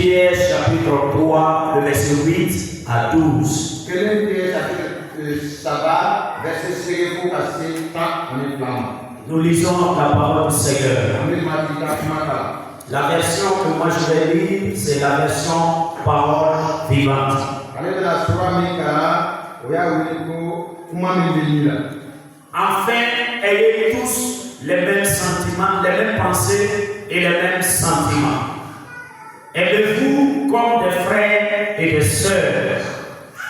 Pierre chapitre 3, le verset 8 à 12. Nous lisons la parole du Seigneur. La version que moi je vais lire, c'est la version parole vivante. Enfin, ayez tous les mêmes sentiments, les mêmes pensées et les mêmes sentiments. Aimez-vous comme des frères et des sœurs.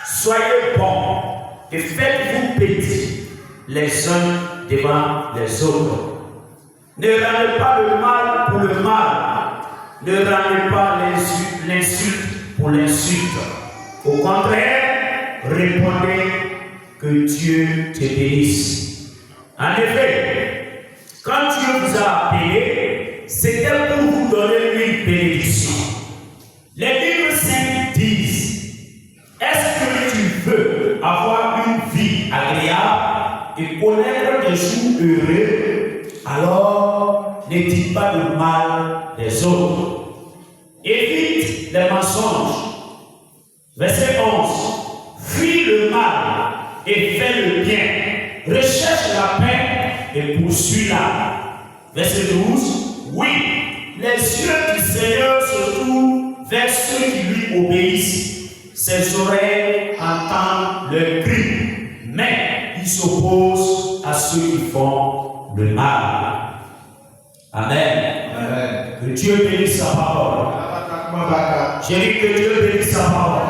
Soyez bons et faites-vous petits les uns devant les autres. Ne rendez pas le mal pour le mal. Ne rendez pas l'insulte pour l'insulte. Au contraire, répondez que Dieu te bénisse. En effet, quand Dieu vous a appelé, c'était pour vous donner une bénédiction. Les livres saints disent: est-ce que tu veux avoir une vie agréable et connaître des jours heureux? Alors ne dites pas le mal des autres. Évite les mensonges. Verset 11. Fuis le mal et fais le bien. Recherche la paix et poursuis-la. Verset 12. Oui, les yeux du Seigneur se tournent vers ceux qui lui obéissent. Ses oreilles entendent leurs cris, mais il s'oppose à ceux qui font le mal. Amen. Amen. Que Dieu bénisse sa parole. J'ai dit que Dieu bénisse sa parole.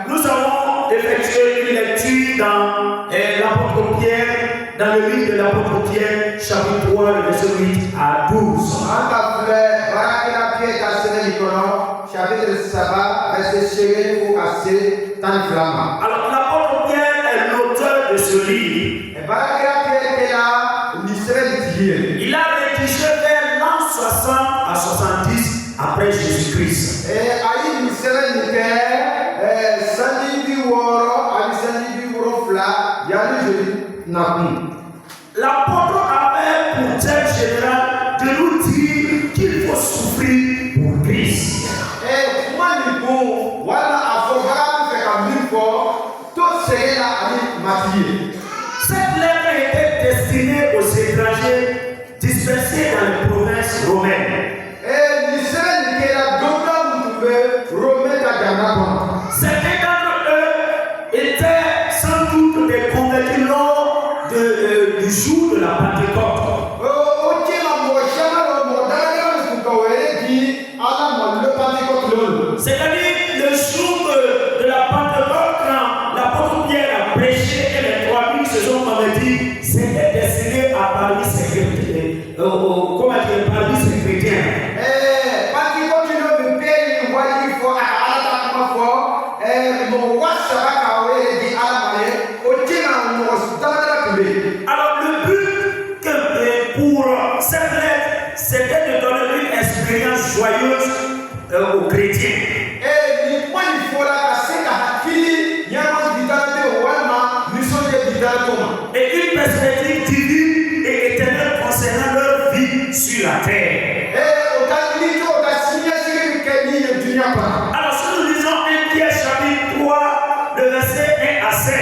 Nous avons effectué une lecture dans l'apôtre Pierre, dans le livre de l'apôtre Pierre, chapitre 3, le verset 8 à 12. Alors l'apôtre Pierre est l'auteur de ce livre. Il a rédigé vers l'an 60 à 70 après Jésus-Christ. L'apôtre avait pour thème général de nous dire qu'il faut souffrir pour Christ. Cette lettre était destinée aux étrangers dispersés dans les provinces romaines. Certains d'entre eux étaient sans doute des convertis lors du jour de la Pentecôte. C'est-à-dire le jour de la Pentecôte, quand l'apôtre Pierre a prêché et les 3000 se sont convertis, c'était destiné à parmi ces chrétiens. Parmi ces chrétiens. Alors le but pour cette lettre, c'était de donner une expérience joyeuse aux chrétiens. Et une perspective divine et éternelle concernant leur vie sur la terre. Alors si nous lisons 1 Pierre chapitre 3, le verset 1 à 7.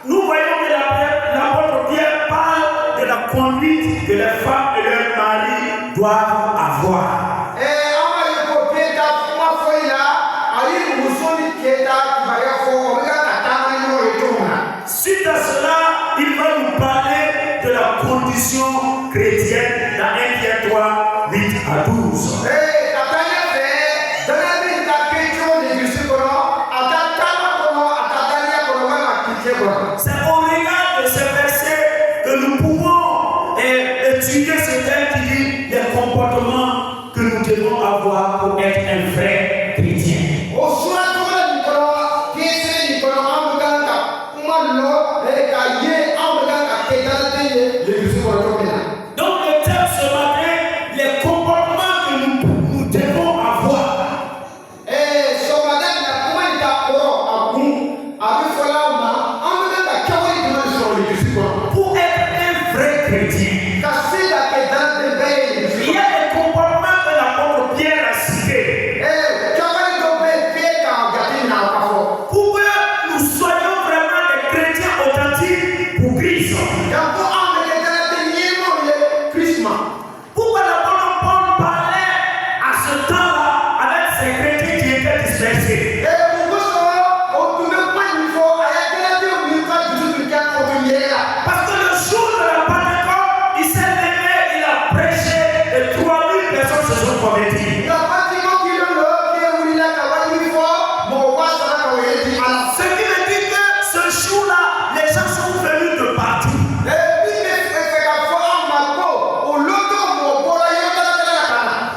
Nous voyons que l'apôtre Pierre parle de la conduite que les femmes et leurs maris doivent avoir. Suite à cela, il va nous parler de la condition chrétienne dans 1 Pierre 3, 8 à 12. C'est au regard de ces versets que nous pouvons étudier ce texte qui dit les comportements que nous devons avoir pour être un vrai chrétien. Donc le texte ce matin, les comportements que nous devons avoir. Pour être un vrai chrétien. Pourquoi l'apôtre Paul parlait à ce temps-là avec ces chrétiens qui étaient dispersés? Parce que le jour de la Pentecôte, il s'est levé, il a prêché et 3000 personnes se sont converties. Ce qui veut dire que ce jour-là, les gens sont venus de partout.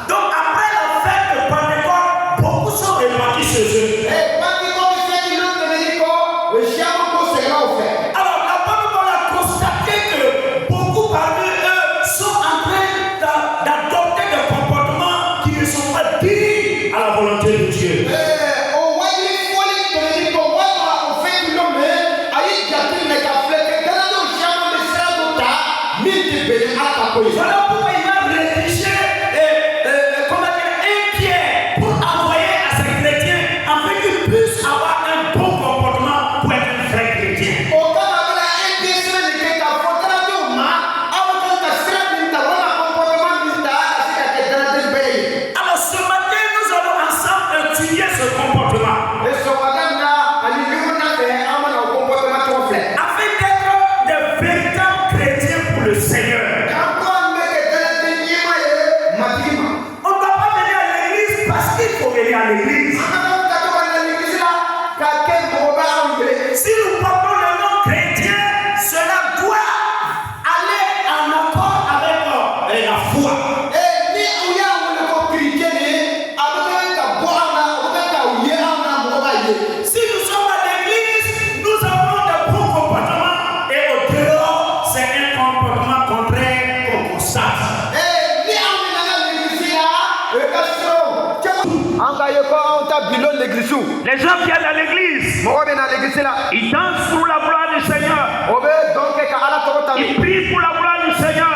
Donc après la fête de Pentecôte, beaucoup sont répartis chez eux. Alors l'apôtre Paul a constaté que beaucoup parmi eux sont en train d'adopter des comportements qui ne sont pas dignes à la volonté de Dieu. Voilà pourquoi il a rédigé un Pierre pour envoyer à ces chrétiens afin qu'ils puissent avoir un bon comportement pour être un vrai chrétien. Alors ce matin, nous allons ensemble étudier ce comportement afin d'être des véritables chrétiens pour le Seigneur. On ne va pas venir à l'église parce qu'il faut venir à l'église. Si nous portons le nom chrétien, cela doit aller en accord avec la foi. Si nous sommes à l'église, nous avons de bons comportements et au dehors, c'est un comportement contraire qu'on constate. Les gens viennent à l'église, ils dansent pour la gloire du Seigneur, ils prient pour la gloire du Seigneur,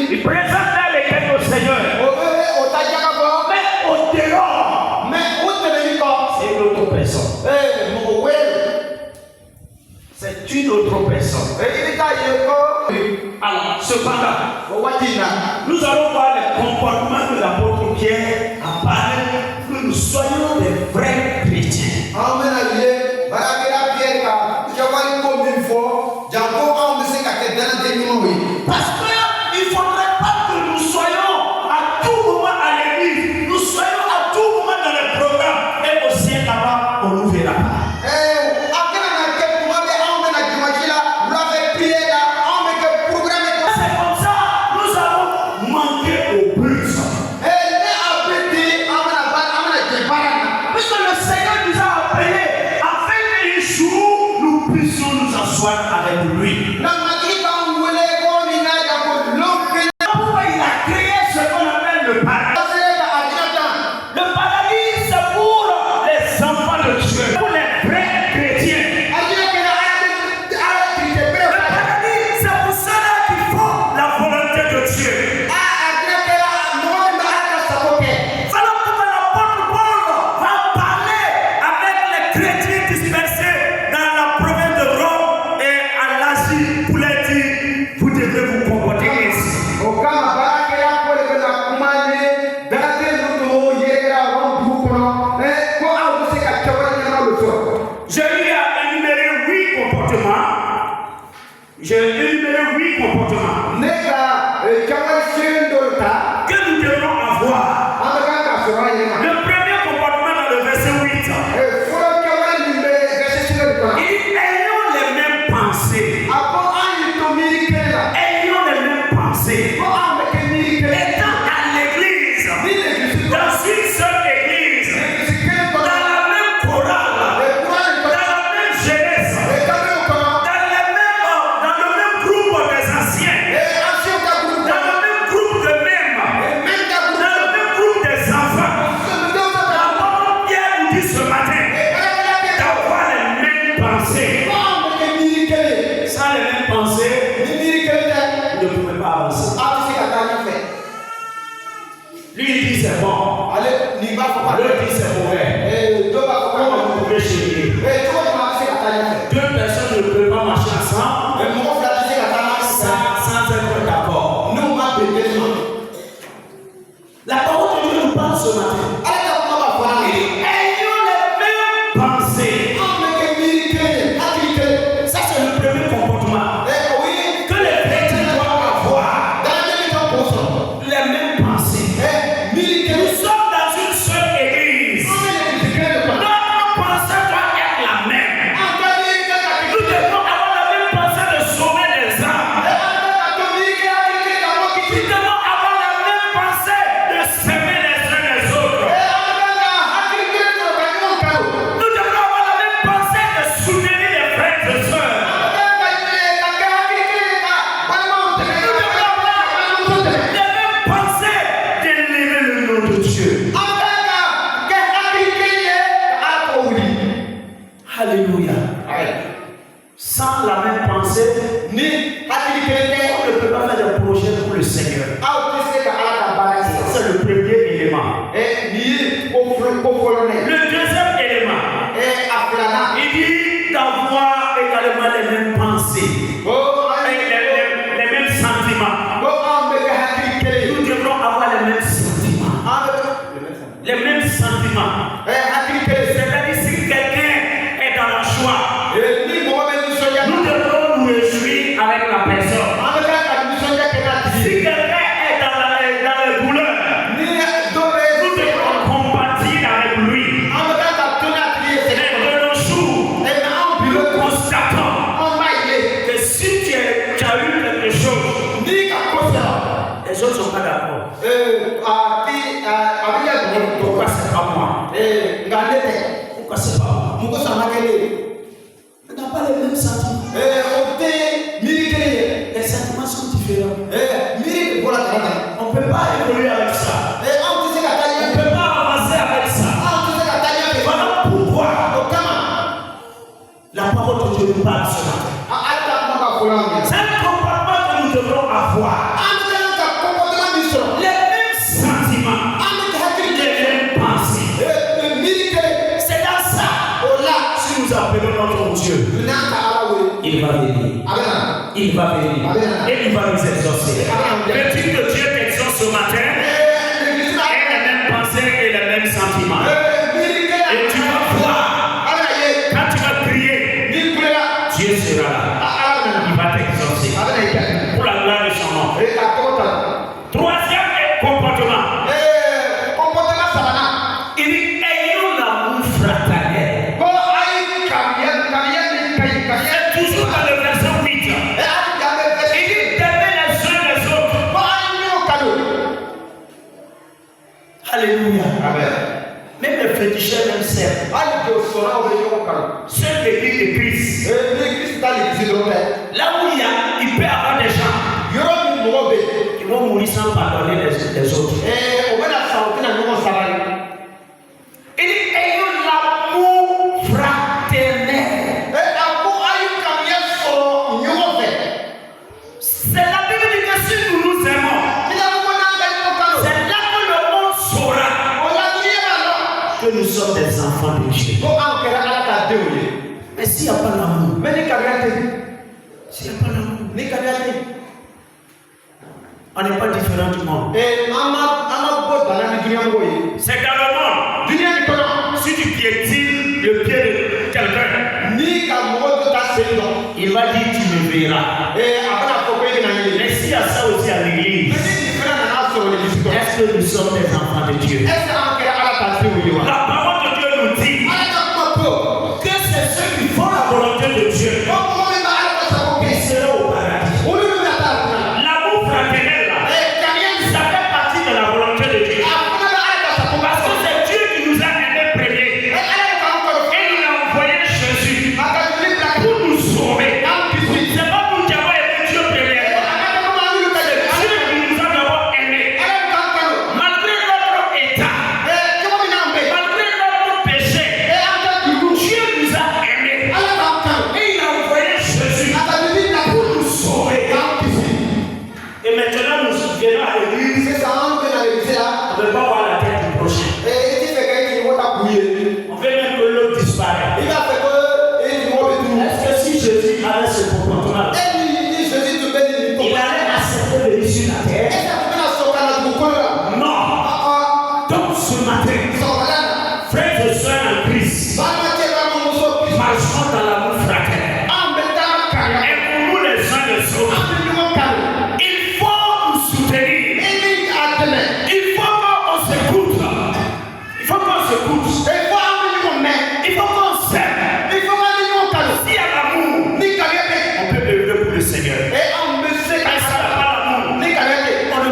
ils présentent les quêtes au Seigneur. Mais au dehors, c'est une autre personne. C'est une autre personne. Alors, cependant, nous allons voir les comportements de l'apôtre Pierre en parler que nous soyons des vrais chrétiens. Parce qu'il ne faudrait pas que nous soyons à tout moment à l'église, nous soyons à tout moment dans les programmes et au ciel là-bas, on nous verra pas. C'est comme ça, nous allons manquer au but. Puisque le Seigneur nous a appelés afin qu'un jour nous puissions nous asseoir avec lui. Pourquoi il a créé ce qu'on appelle le paradis? Le paradis, c'est pour les enfants de Dieu, pour les vrais chrétiens. Le paradis, c'est pour ceux-là qui font la volonté de Dieu. Voilà pourquoi l'apôtre Paul va parler avec les chrétiens dispersés dans la province de Rome et à l'Asie pour leur dire, vous devez vous comporter ainsi. Je lui ai énuméré 8 comportements. J'ai énuméré 8 comportements que nous devons avoir. Le premier comportement dans le verset 8, il dit ayons les mêmes pensées. Ayons les mêmes pensées. Étant à l'église, dans une seule église, dans la même chorale, dans la même jeunesse, dans le même groupe des anciens, dans le même groupe de même, dans le même groupe des enfants. L'apôtre Pierre nous dit ce matin d'avoir les mêmes pensées. Sans les mêmes pensées, vous ne pouvez pas avancer. Lui il dit c'est bon, l'autre dit c'est mauvais. Comment vous pouvez chérir? Deux personnes ne peuvent pas marcher ensemble sans être d'accord. le Seigneur. C'est le premier élément. Le deuxième élément, il dit d'avoir également les mêmes pensées, les mêmes sentiments. Nous devrons avoir les mêmes sentiments. Les mêmes sentiments. C'est-à-dire si quelqu'un est dans la joie, nous devrons nous réjouir avec la personne. Si quelqu'un est dans la douleur, nous devrons compatir avec lui. Et de nos jours, nous constatons que si tu as eu quelque chose, les autres ne sont pas d'accord. Pourquoi c'est pas moi? Pourquoi c'est pas moi? On n'a pas les mêmes sentiments. Les sentiments sont différents. On ne peut pas évoluer avec ça. On ne peut pas avancer avec ça. Voilà pourquoi la parole de Dieu nous parle ce matin. C'est un comportement que nous devrons avoir. Les mêmes sentiments, les mêmes pensées. C'est dans ça. Si nous appelons notre Dieu, il va venir. Il va venir. Et il va nous exaucer. Le type de Dieu t'exauce ce matin et les mêmes pensées et les mêmes sentiments. Et tu vas voir, quand tu vas prier, Dieu sera là. Il va t'exaucer. Pour la gloire de son nom. Troisième comportement. Il dit ayons l'amour fraternel. C'est toujours dans le verset 8. Il dit d'aimer les uns les autres. Alléluia. Même les féticheurs même servent. Seul l'église de Christ. Là où il peut y avoir des gens qui vont mourir sans pardonner les autres. Il dit ayons l'amour fraternel. C'est la Bible dit que si nous nous aimons, c'est là que le monde saura que nous sommes des enfants de Dieu. Mais s'il n'y a pas l'amour, on n'est pas différent du monde. C'est dans le monde. Si tu piétines le pied de quelqu'un, il va dire tu me verras. Mais s'il y a ça aussi à l'église, est-ce que nous sommes des enfants de Dieu? La parole de Dieu nous dit que c'est ceux qui font la volonté de Dieu qui seront au paradis. L'amour fraternel là, ça fait partie de la volonté de Dieu. Parce que c'est Dieu qui nous a aimés premiers. Et il a envoyé Jésus pour nous sauver. C'est pas nous qui avons aimé Dieu premièrement. C'est Dieu qui nous a d'abord aimés. Malgré notre état, malgré notre péché, Dieu nous a aimés. Et il a envoyé Jésus pour nous sauver. Et maintenant nous venons à l'église. On ne veut pas voir la tête du prochain. On veut même que l'autre disparaisse. Est-ce que si Jésus avait ce comportement, il allait accepter de venir sur la terre? Non. Donc ce matin, frères et sœurs en Christ, marchons dans l'amour fraternel. Aimons-nous les uns les autres. Il faut nous soutenir. Il faut qu'on s'écoute. Il faut qu'on s'écoute. Il faut qu'on s'aime. S'il y a l'amour, on peut œuvrer pour le Seigneur. Mais s'il n'y a pas l'amour, on ne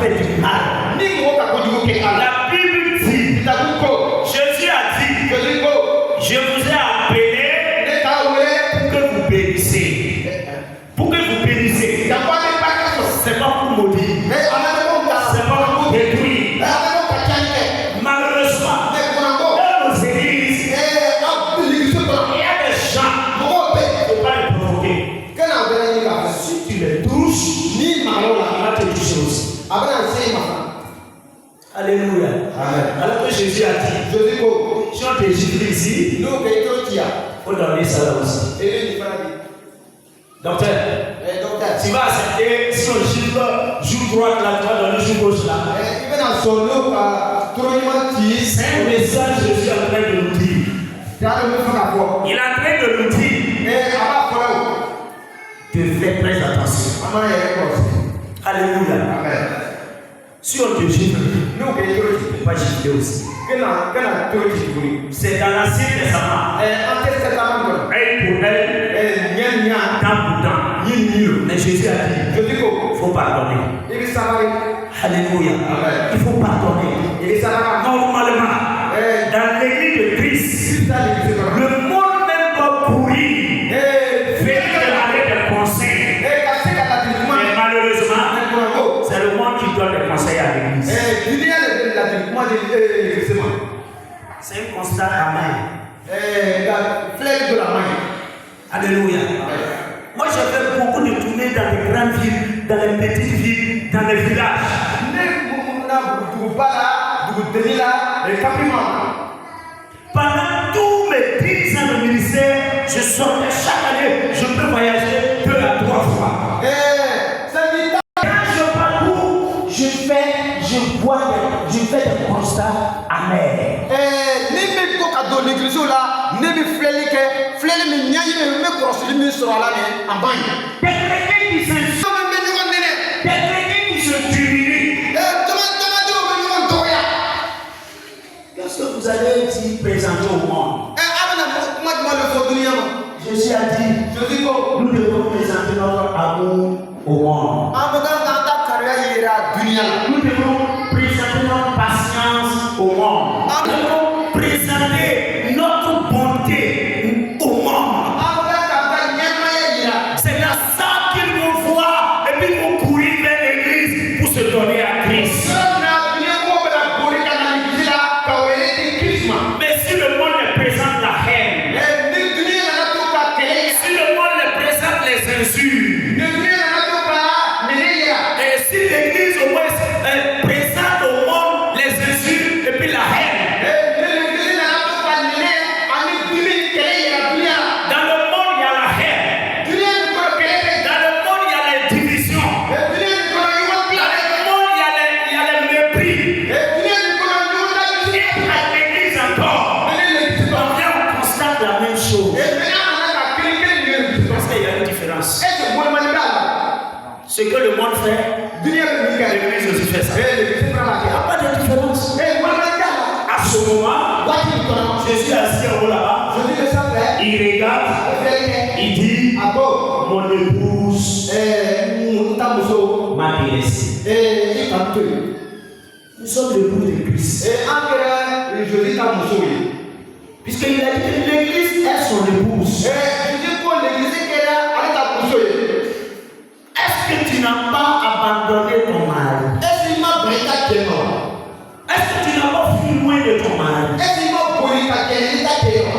fait du mal. La Bible dit, Jésus a dit, je vous ai appelé pour que vous bénissez. Pour que vous bénissez. C'est pas pour maudire. C'est pas pour détruire. Malheureusement, dans nos églises, il y a des gens, il ne faut pas les provoquer. Si tu les touches, il va te toucher aussi. Alléluia. Alors que Jésus a dit, si on te gifle ici, il faut donner ça là aussi. Docteur, tu vas accepter si on gifle joue droite là, tu vas donner joue gauche là. C'est un message que Jésus est en train de nous dire. Il est en train de nous dire de faire très attention. Alléluia. Si on te gifle, nous ne pouvons pas gifler aussi. C'est dans l'Ancien Testament. Elle pour elle, temps pour temps. Mais Jésus a dit, il faut pardonner. Alléluia. Il faut pardonner. Normalement, dans l'église de Christ, le monde même doit courir vers aller des conseils. Mais malheureusement, c'est le monde qui donne des conseils à l'église. C'est un constat amer. Alléluia. Moi, j'ai fait beaucoup de tournées dans les grandes villes, dans les petites villes, dans les villages. Pendant tous mes 10 ans de ministère, je sortais chaque année, je peux voyager 2 à 3 fois. Quand je parcours, je fais des constats amers. Qu'est-ce que vous allez dire présenter au monde? Jésus a dit, nous devons présenter notre amour au monde. Nous devons présenter notre patience au monde. Nous devons présenter notre bonté au monde. C'est dans ça qu'ils vont voir et puis ils vont courir vers l'église pour se donner à Christ. Mais si le monde les présente la haine, si le monde les présente les insultes, et si l'église au moins présente au monde les insultes et puis la haine, dans le monde il y a la haine, dans le monde il y a les divisions, dans le monde il y a les mépris, et à l'église encore, on vient on constate la même chose. Parce qu'il y a une différence. Ce que le monde fait, l'église aussi fait ça. Il n'y a pas de différence. À ce moment, Jésus est assis en haut là-bas. Il regarde, il dit, mon épouse m'a délaissé. Nous sommes l'épouse de Christ. Puisqu'il a dit que l'église est son épouse. Est-ce que tu n'as pas abandonné ton mari? Est-ce que tu n'as pas fui loin de ton mari?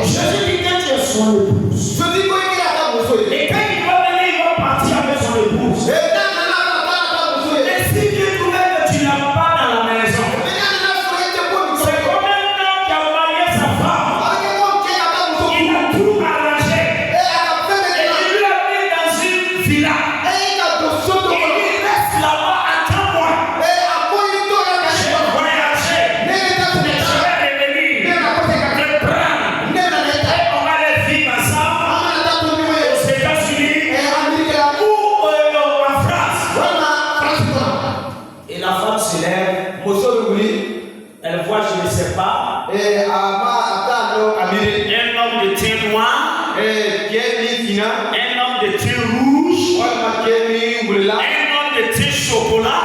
Jésus dit que tu es son épouse. Et quand il va venir, il va partir avec son épouse. Et si tu trouves que tu n'as pas dans la maison, c'est comme un homme qui a marié sa femme. Il a tout arrangé. Et il lui a mis dans une villa. Il reste là-bas, attends-moi. Je vais voyager. Mais je vais revenir. Le prendre. Et on va les vivre ensemble aux États-Unis ou en France. Et la femme se lève. Elle voit, je ne sais pas, un homme de teint noir, un homme de teint rouge, un homme de teint chocolat,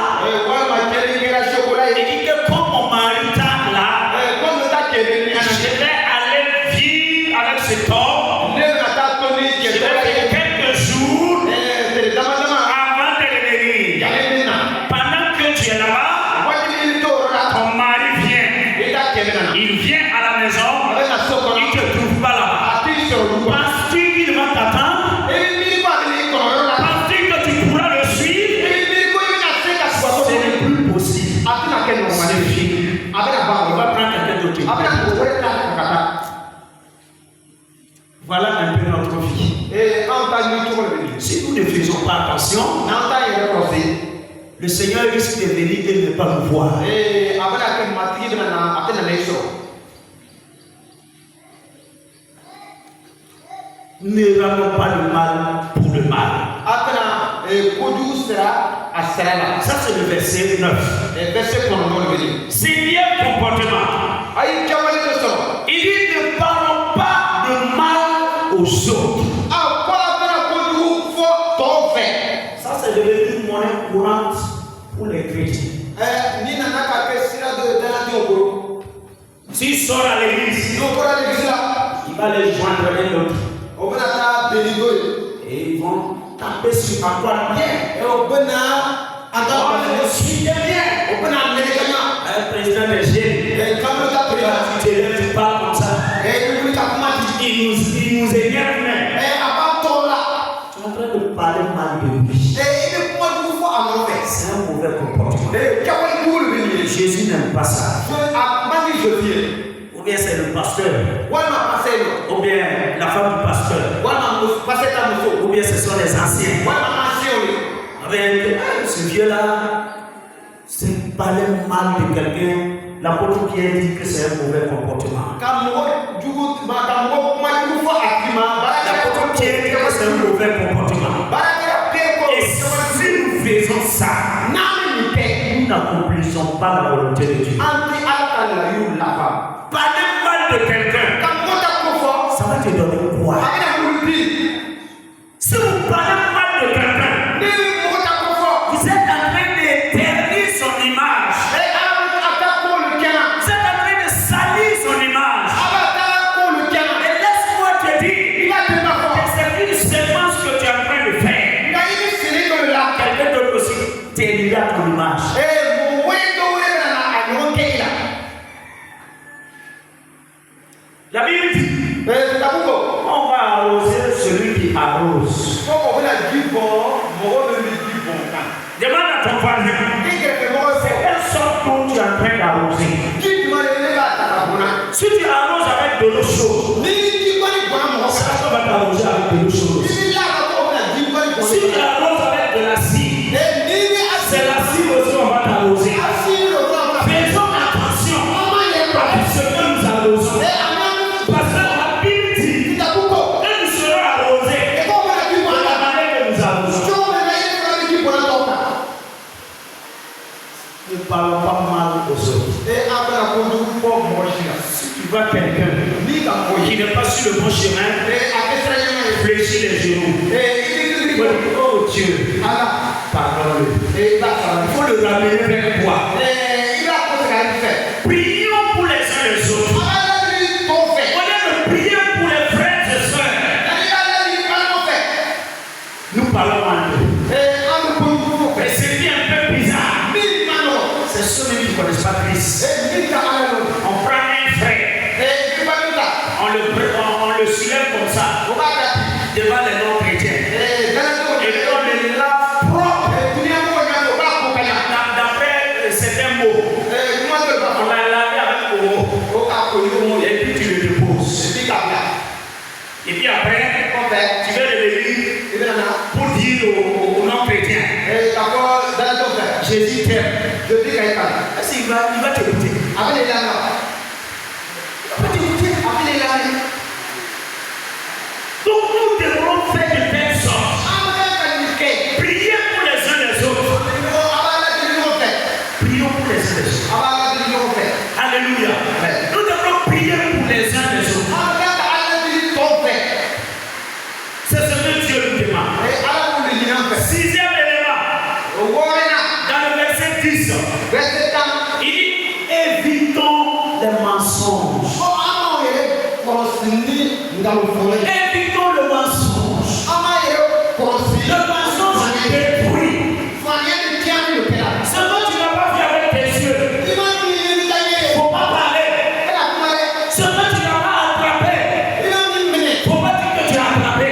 le Seigneur risque de venir et ne pas nous voir. Ne rendons pas le mal pour le mal. Ça c'est le verset 9. C'est bien comportement. Il dit ne parlons pas de mal aux autres. Ça c'est devenu une monnaie courante pour les chrétiens. S'il sort à l'église, il va les joindre l'un l'autre. Et ils vont taper sur ma droite bien. Je suis bien. Un président des jeunes, tu te lèves, tu parles comme ça. Il nous énerve même. Tu es en train de parler mal de lui. C'est un mauvais comportement. Jésus n'aime pas ça. Ou bien c'est le pasteur. Ou bien la femme du pasteur. Ou bien ce sont les anciens. Avec ce vieux-là, c'est parler mal de quelqu'un. L'apôtre Pierre dit que c'est un mauvais comportement. L'apôtre Pierre dit que c'est un mauvais comportement. Et si nous faisons ça, nous n'accomplissons pas la volonté de Dieu. Parler mal de quelqu'un, ça va te donner quoi? Si vous parlez mal de quelqu'un, vous êtes en train d'éterniser son image. Vous êtes en train de salir son image. Et laisse-moi te dire que c'est une séquence que tu es en train de faire. Quelqu'un d'autre aussi ternira ton image. La Bible dit, on va arroser celui qui arrose. Demande à ton voisin, c'est quelle sorte d'eau tu es en train d'arroser. Si tu arroses avec de l'eau chaude, ça va t'arroser avec de l'eau chaude. Si tu arroses avec de l'acide, c'est l'acide aussi on va t'arroser. Faisons attention à ce que nous arrosons. Parce que la Bible dit que nous serons arrosés de la manière que nous arrosons. Ne parlons pas mal aux autres. Si tu vois quelqu'un qui n'est pas sur le bon chemin, fléchis les genoux. Oh Dieu, pardonne-le. Il faut le ramener vers toi. Prions pour les uns et les autres. Nous parlons en deux. Mais c'est bien un peu bizarre. C'est ceux qui ne connaissent pas Christ. On prend un frère. On le soulève comme ça. Devant les non-chrétiens. Et on les lave propre. D'après certains mots. On l'a lavé avec l'eau. Et puis tu le déposes. Et puis après, tu vas le venir pour dire aux non-chrétiens. Jésus t'aime. Est-ce qu'il va t'écouter? Donc nous devrons faire de telle sorte. Priez pour les uns les autres. Prions pour les uns les autres. Alléluia. Nous devrons prier pour les uns les autres. C'est ce que Dieu nous demande. Sixième élément. Dans le verset 10. Il dit évitons les mensonges. Évitons le mensonge. Le mensonge détruit. Ce que tu n'as pas fait avec tes yeux, il ne faut pas parler. Ce que tu n'as pas attrapé, il ne faut pas dire que tu as attrapé.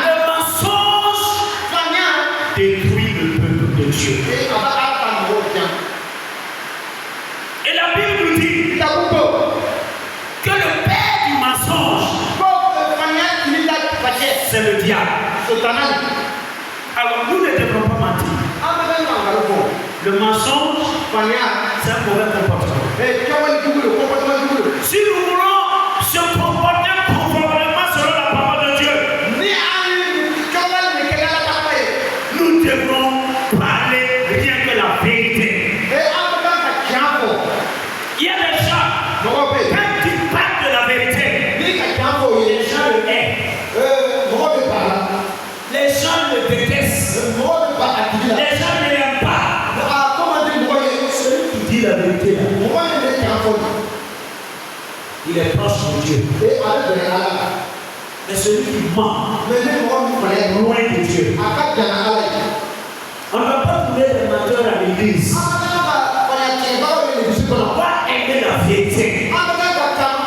Le mensonge détruit le peuple de Dieu. Et la Bible nous dit que le père du mensonge, c'est le diable. Alors nous ne devrons pas mentir. Le mensonge, c'est un mauvais comportement. Si nous voulons se comporter conformément selon la parole de Dieu, nous devrons parler rien que la vérité. Il y a des gens, quand tu parles de la vérité, les gens le haïssent. Les gens le détestent. Les gens ne l'aiment pas. Celui qui dit la vérité, il est proche de Dieu. Mais celui qui ment, est loin de Dieu. On ne va pas trouver des menteurs à l'église. On doit aimer la vérité.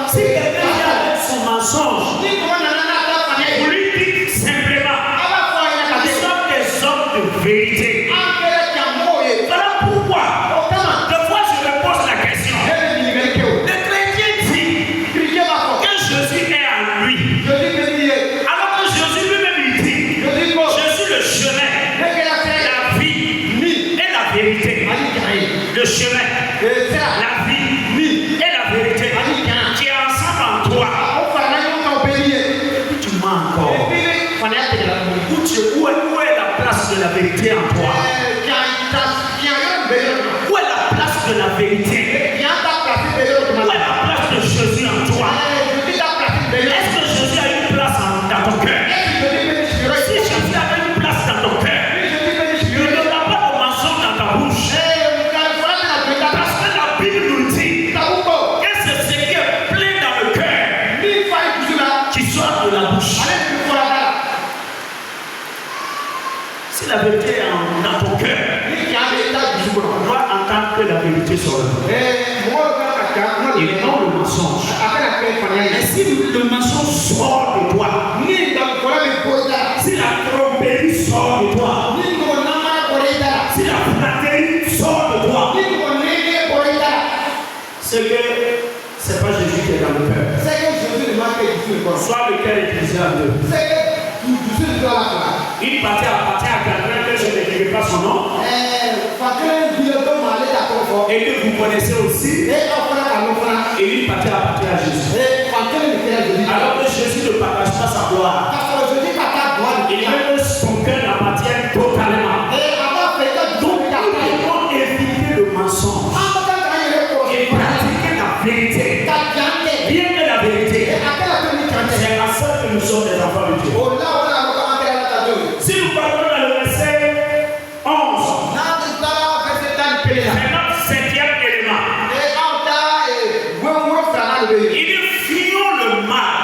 Si quelqu'un vient avec son mensonge, vous lui dites simplement, nous sommes des hommes de vérité. Voilà pourquoi, des fois je me pose la question. Le chrétien dit que Jésus est en lui. Alors que Jésus lui-même il dit, je suis le chemin, la vie et la vérité. Le chemin, la vie et la vérité qui est ensemble en toi. Tu mens encore. Où est la place de la vérité en toi? Où est la place de la vérité? Où est la place de Jésus en toi? Est-ce que Jésus a une place dans ton cœur? Si Jésus a une place dans ton cœur, il n'y aura pas de mensonge dans ta bouche. Parce que la Bible nous dit que c'est ce qui est plein dans le cœur qui sort de la bouche. Si la vérité est dans ton cœur, on doit entendre que la vérité sort de toi. Et non le mensonge. Et si le mensonge sort de toi, si la tromperie sort de toi, si la flatterie sort de toi, c'est que c'est pas Jésus qui est dans le cœur. Soit le cœur est divisé en deux. Une partie appartient à quelqu'un que je ne dirai pas son nom. Et que vous connaissez aussi. Et une partie appartient à Jésus. Alors que Jésus ne partage pas sa gloire. Il veut que son cœur appartienne totalement. Donc nous devons éviter le mensonge et pratiquer la vérité. Bien que la vérité, c'est la seule que nous sommes des enfants de Dieu. Si nous parlons dans le verset 11, c'est notre septième élément. Il dit fuyons le mal.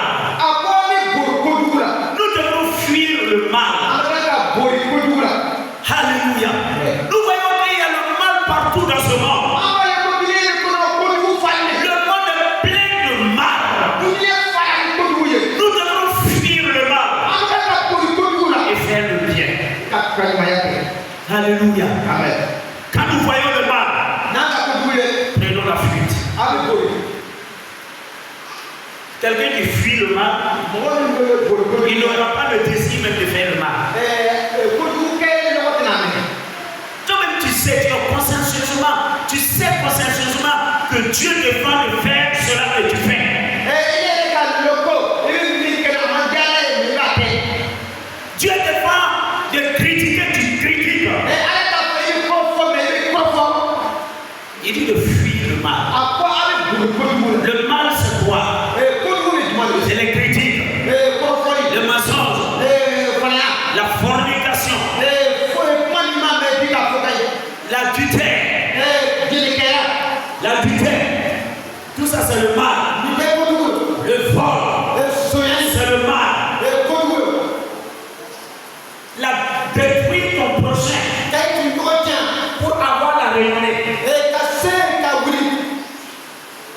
Nous devons fuir le mal. Alléluia. Nous voyons qu'il y a le mal partout dans ce monde. Le monde est plein de mal. Nous devons fuir le mal et faire le bien. Alléluia. Amen. Quand nous voyons le mal, prenons la fuite. Quelqu'un qui fuit le mal, il n'aura pas le désir même de faire le mal. Toi-même tu sais consciencieusement que Dieu défend de faire cela que tu fais. Dieu défend de critiquer, tu critiques. Il dit de fuir le mal. Le mal c'est quoi? C'est les critiques, le mensonge, la fornication, l'adultère. Tout ça c'est le mal. Le vol, c'est le mal. Détruire ton prochain pour avoir la renommée.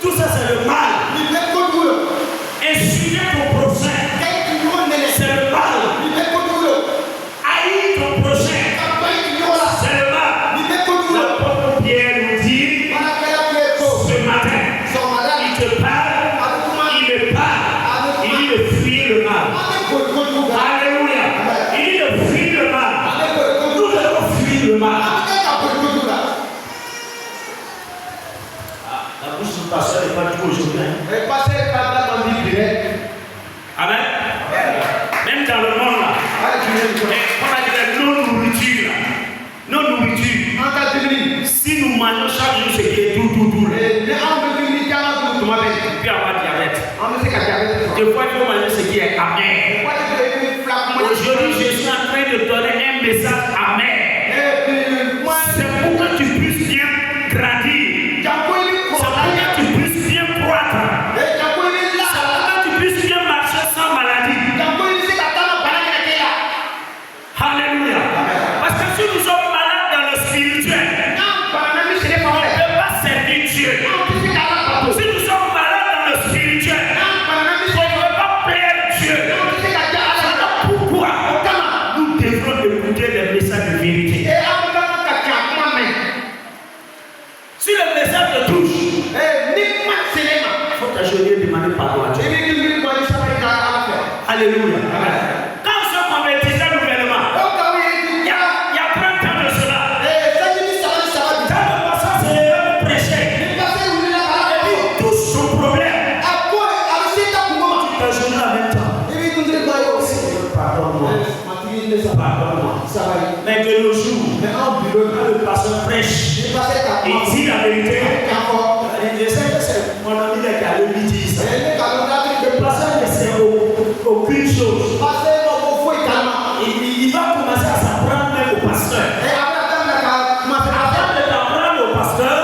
Tout ça c'est le mal. Insulter ton prochain, c'est le mal. Haïr ton prochain, c'est le mal. L'apôtre Pierre nous dit ce matin, il te parle, il me parle, il dit de fuir le mal. Alléluia. Il dit de fuir le mal. Nous devons fuir le mal. pasteur n'est pas tout aujourd'hui. Amen. Même dans le monde là. On a dit non-nourriture. Non-nourriture. Si nous mangeons chaque jour ce qui est tout. Puis avoir diabète. Des fois, il faut manger ce qui est amer. Aujourd'hui, je suis en train de donner un message amer. C'est pour que tu puisses bien grandir. C'est pour que tu puisses bien croître. C'est pour que tu puisses bien marcher sans maladie. Alléluia. Parce que si nous sommes malades dans le spirituel, on ne peut pas servir Dieu. Si nous sommes malades dans le spirituel, on ne peut pas plaire Dieu. Pourquoi nous devons écouter les messages de vérité? Si le message te touche, il faut t'agenouiller et demander pardon à Dieu. Alléluia. Quand on se convertissait nouvellement, il y a 30 ans de cela, quand le pasteur se levait pour prêcher, et il touche son problème, tu t'agenouilles en même temps. Pardonne-moi. Mais de nos jours, quand le pasteur prêche, il dit la vérité. Je sais que c'est mon ami qui a le dit ça. Le pasteur ne sait aucune chose. Il va commencer à s'apprendre même au pasteur. Avant de t'apprendre au pasteur,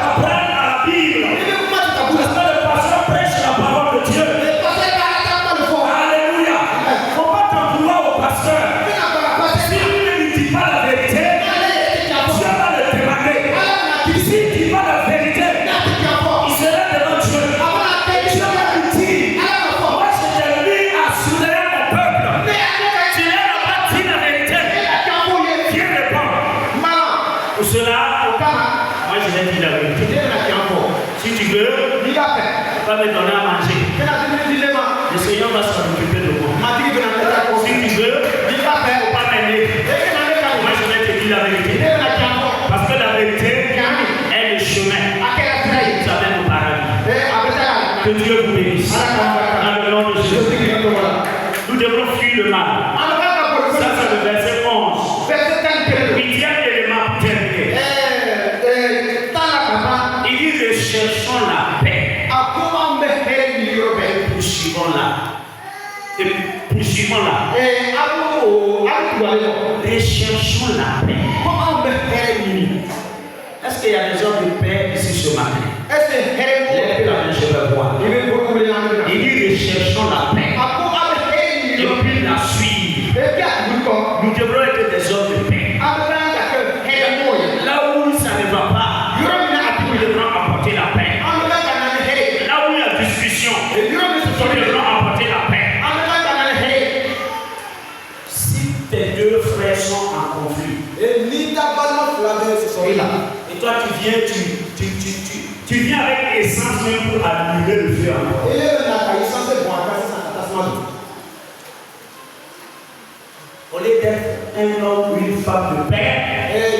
apprendre à la Bible. Parce que le pasteur prêche la parole de Dieu. Alléluia. Il ne faut pas t'en vouloir au pasteur. Si lui ne dit pas la vérité, Dieu va le demander. S'il dit pas la vérité, il sera devant Dieu. Dieu va lui dire, moi je t'ai mis à soudairer mon peuple. Tu n'as pas dit la vérité. Viens répondre. Pour cela, moi je vais dire la vérité. Si tu veux, va me donner à manger. Le Seigneur va s'en occuper de moi. Si tu veux, il ne faut pas m'aimer. Moi je vais te dire la vérité. Parce que la vérité est le chemin. Ça mène au paradis. Que Dieu vous bénisse. Dans le nom de Jésus. Nous devons fuir le mal. Ça c'est le verset 11. Huitième élément pour terminer. Il dit recherchons la paix. Poursuivons-la. Recherchons la paix. Est-ce qu'il y a des hommes de paix ici ce matin? Lève la main, je vais voir. Il dit recherchons la paix. Et puis la suivre. Nous devrons être des hommes de paix. Là où ça ne va pas, nous devrons apporter la paix. Là où il y a discussion, nous devrons apporter la paix. Si tes deux frères sont en conflit, et toi tu viens, tu viens avec essence même pour allumer le feu encore. Au lieu d'être un homme ou une femme de paix, il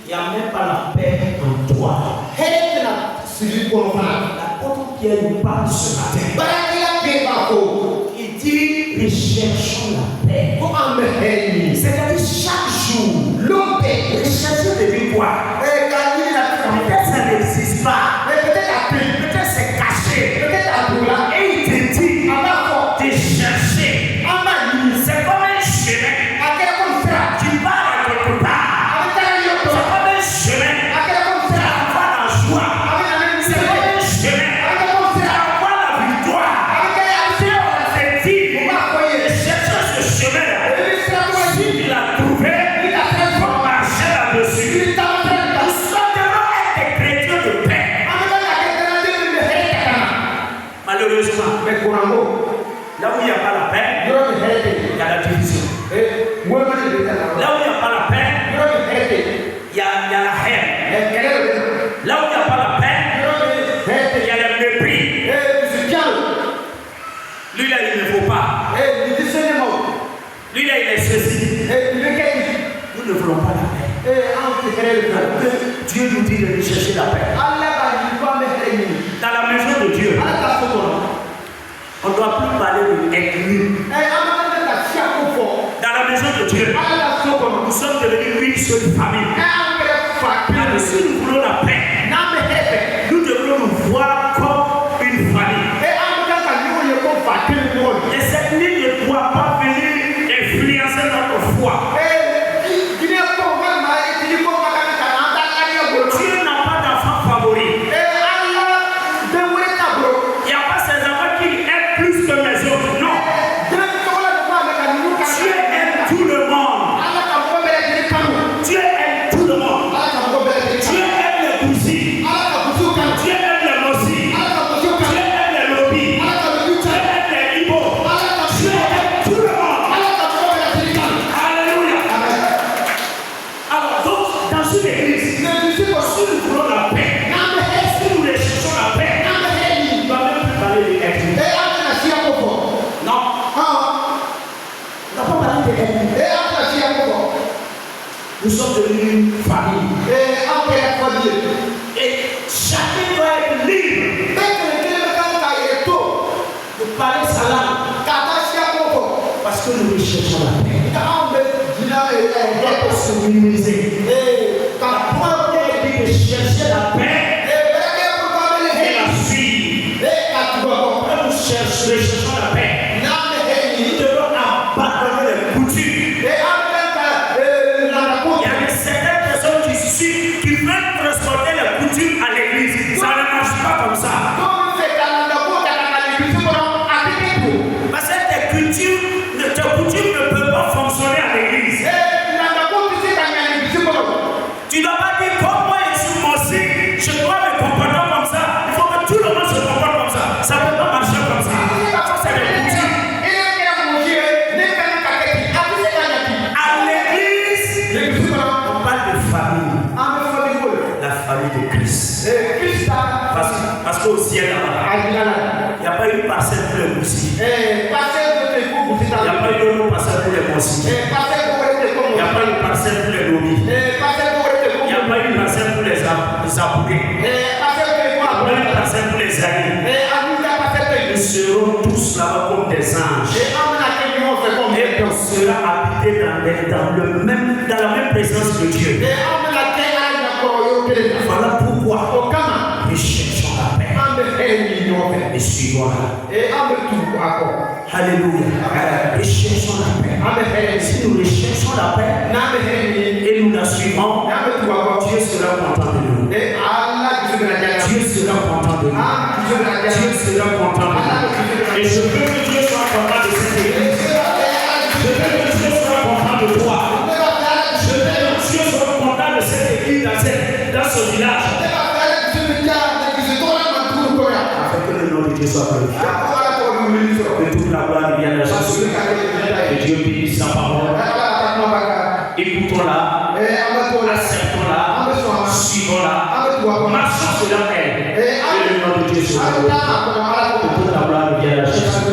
n'y a même pas la paix en toi. L'apôtre Pierre nous parle ce matin. Il dit recherchons la paix. C'est-à-dire chaque jour, rechercher depuis quoi? Peut-être ça n'existe pas. Peut-être c'est caché. Et il te dit de chercher. C'est comme un chemin. Tu pars à quelque part. C'est comme un chemin. Tu envoies la joie. C'est comme un chemin. Tu envoies la victoire. C'est dit, cherche ce chemin-là. Si tu l'as trouvé, il faut marcher là-dessus. Nous sommes devant être des chrétiens de paix. Malheureusement, là où il n'y a pas la paix, il y a la division. Là où il n'y a pas la paix, il y a la haine. Là où il n'y a pas la paix, il y a le mépris. Lui là, il ne faut pas. Lui là, il est ceci. Nous ne voulons pas la paix. Dieu nous dit de chercher la paix. Dans la maison de Dieu, on ne doit plus parler de ethnie. Dans la maison de Dieu, nous sommes devenus une seule famille. Et si nous voulons la paix, nous devons nous voir comme une famille. Et cette ligne ne doit pas venir influencer notre foi. Dieu n'a pas d'enfant favori. Il n'y a pas ces enfants qui aiment plus que les autres. Non. Dieu aime tout le monde. Dieu aime tout le monde. Dieu aime les cousins. Dieu aime les mossis. Dieu aime les lobbies. Dieu aime les Igbo. Dieu aime tout le monde. Alléluia. Alors donc, dans une église, si nous voulons la paix, si nous recherchons la paix, on ne va même plus parler de ethnie. Non. On n'a pas parlé de ethnie. Nous sommes devenus une famille. Et chacun doit être libre de parler sa langue. Parce que nous recherchons la paix. On doit se minimiser. Quand on dit de chercher la paix et la suivre, quand nous cherchons la paix, nous devons abandonner les coutumes. Il y a certaines personnes qui veulent transporter les coutumes à l'église. Ça ne marche pas comme ça. Parce que tes coutumes ne peuvent pas fonctionner à l'église. Tu ne dois pas dire comme moi je suis mossé, je dois me comporter comme ça. Il faut que tout le monde se comporte comme ça. Ça ne peut pas marcher comme ça. Ça c'est des coutumes. À l'église, on parle de famille. La famille de Christ. Parce qu'au ciel là-bas, il n'y a pas une parcelle pour les moussis. Il n'y a pas une autre parcelle pour les moussis. Il n'y a pas une parcelle pour les lobbies. Il n'y a pas une parcelle pour les aboués. Il n'y a pas une parcelle pour les amis. Nous serons tous là-bas comme des anges. Et on sera habités dans la même présence de Dieu. Voilà pourquoi nous cherchons la paix. Et suivons-la. Alléluia. Et cherchons la paix. Si nous recherchons la paix et nous la suivons, Dieu sera content de nous. Dieu sera content de nous. Dieu sera content de nous. Et je veux que Dieu soit content de cette église. Je veux que Dieu soit content de toi. Je veux que Dieu soit content de cette église dans ce village. Afin que le nom de Dieu soit glorifié. Que toute la gloire vienne à Jésus. Que Dieu bénisse sa parole. Écoutons-la. Acceptons-la. Suivons-la. Marchons selon elle. Et le nom de Dieu soit glorifié. Que toute la gloire vienne à Jésus.